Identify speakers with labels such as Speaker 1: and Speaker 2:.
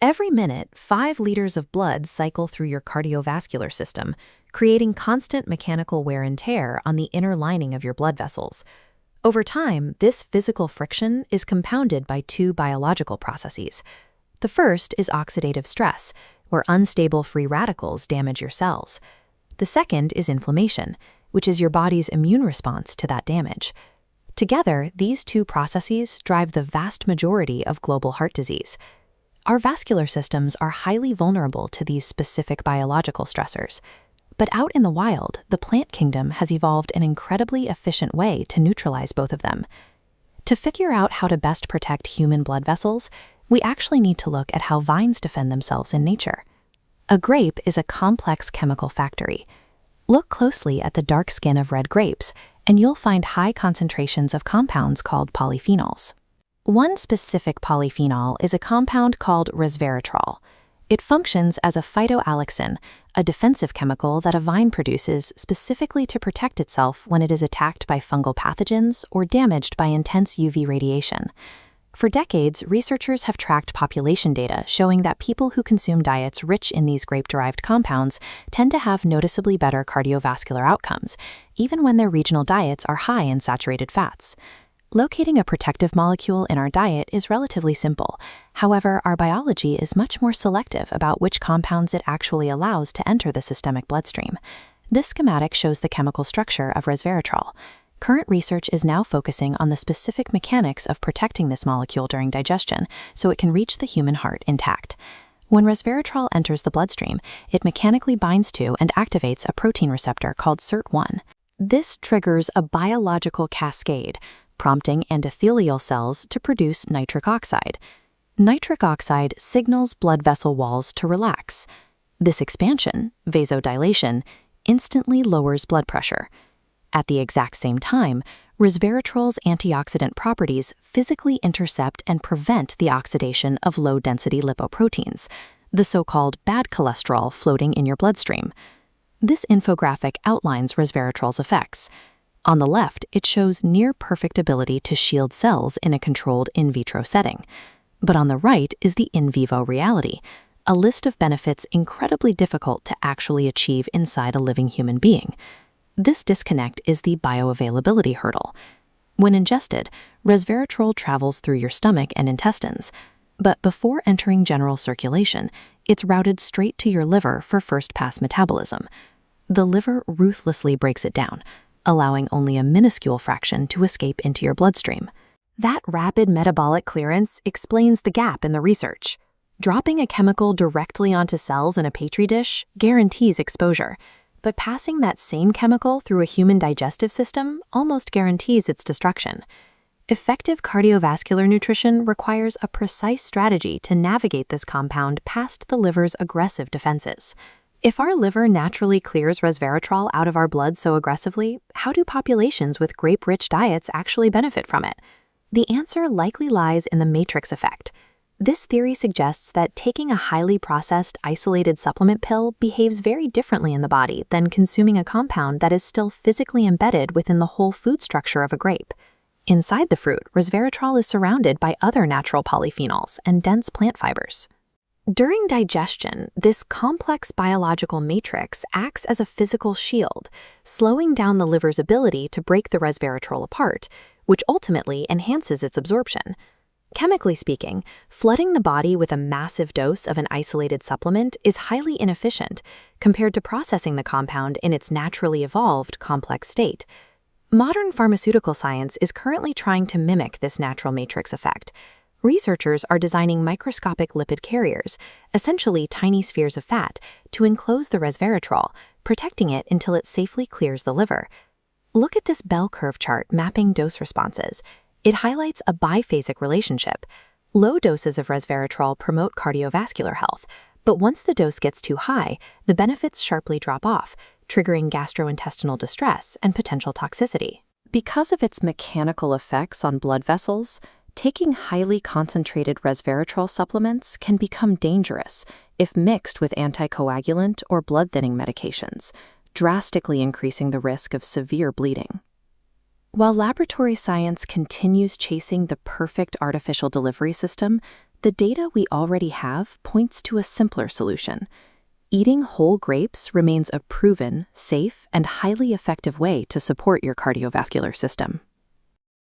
Speaker 1: Every minute, 5 liters of blood cycle through your cardiovascular system, creating constant mechanical wear and tear on the inner lining of your blood vessels. Over time, this physical friction is compounded by two biological processes. The first is oxidative stress, where unstable free radicals damage your cells. The second is inflammation, which is your body's immune response to that damage. Together, these two processes drive the vast majority of global heart disease. Our vascular systems are highly vulnerable to these specific biological stressors. But out in the wild, the plant kingdom has evolved an incredibly efficient way to neutralize both of them. To figure out how to best protect human blood vessels, we actually need to look at how vines defend themselves in nature. A grape is a complex chemical factory. Look closely at the dark skin of red grapes, and you'll find high concentrations of compounds called polyphenols. One specific polyphenol is a compound called resveratrol. It functions as a phytoalexin, a defensive chemical that a vine produces specifically to protect itself when it is attacked by fungal pathogens or damaged by intense UV radiation. For decades, researchers have tracked population data showing that people who consume diets rich in these grape-derived compounds tend to have noticeably better cardiovascular outcomes, even when their regional diets are high in saturated fats. Locating a protective molecule in our diet is relatively simple. However, our biology is much more selective about which compounds it actually allows to enter the systemic bloodstream. This schematic shows the chemical structure of resveratrol. Current research is now focusing on the specific mechanics of protecting this molecule during digestion so it can reach the human heart intact. When resveratrol enters the bloodstream, it mechanically binds to and activates a protein receptor called SIRT1. This triggers a biological cascade, prompting endothelial cells to produce nitric oxide. Nitric oxide signals blood vessel walls to relax. This expansion, vasodilation, instantly lowers blood pressure. At the exact same time, resveratrol's antioxidant properties physically intercept and prevent the oxidation of low-density lipoproteins, the so-called bad cholesterol floating in your bloodstream. This infographic outlines resveratrol's effects. On the left, it shows near-perfect ability to shield cells in a controlled in vitro setting. But on the right is the in vivo reality, a list of benefits incredibly difficult to actually achieve inside a living human being. This disconnect is the bioavailability hurdle. When ingested, resveratrol travels through your stomach and intestines, but before entering general circulation, it's routed straight to your liver for first-pass metabolism. The liver ruthlessly breaks it down, allowing only a minuscule fraction to escape into your bloodstream. That rapid metabolic clearance explains the gap in the research. Dropping a chemical directly onto cells in a petri dish guarantees exposure, but passing that same chemical through a human digestive system almost guarantees its destruction. Effective cardiovascular nutrition requires a precise strategy to navigate this compound past the liver's aggressive defenses. If our liver naturally clears resveratrol out of our blood so aggressively, how do populations with grape-rich diets actually benefit from it? The answer likely lies in the matrix effect. This theory suggests that taking a highly processed, isolated supplement pill behaves very differently in the body than consuming a compound that is still physically embedded within the whole food structure of a grape. Inside the fruit, resveratrol is surrounded by other natural polyphenols and dense plant fibers. During digestion, this complex biological matrix acts as a physical shield, slowing down the liver's ability to break the resveratrol apart, which ultimately enhances its absorption. Chemically speaking, flooding the body with a massive dose of an isolated supplement is highly inefficient compared to processing the compound in its naturally evolved complex state. Modern pharmaceutical science is currently trying to mimic this natural matrix effect. Researchers are designing microscopic lipid carriers, essentially tiny spheres of fat, to enclose the resveratrol, protecting it until it safely clears the liver. Look at this bell curve chart mapping dose responses. It highlights a biphasic relationship. Low doses of resveratrol promote cardiovascular health, but once the dose gets too high, the benefits sharply drop off, triggering gastrointestinal distress and potential toxicity. Because of its mechanical effects on blood vessels, taking highly concentrated resveratrol supplements can become dangerous if mixed with anticoagulant or blood-thinning medications, drastically increasing the risk of severe bleeding. While laboratory science continues chasing the perfect artificial delivery system, The data we already have points to a simpler solution. Eating whole grapes remains a proven, safe, and highly effective way to support your cardiovascular system.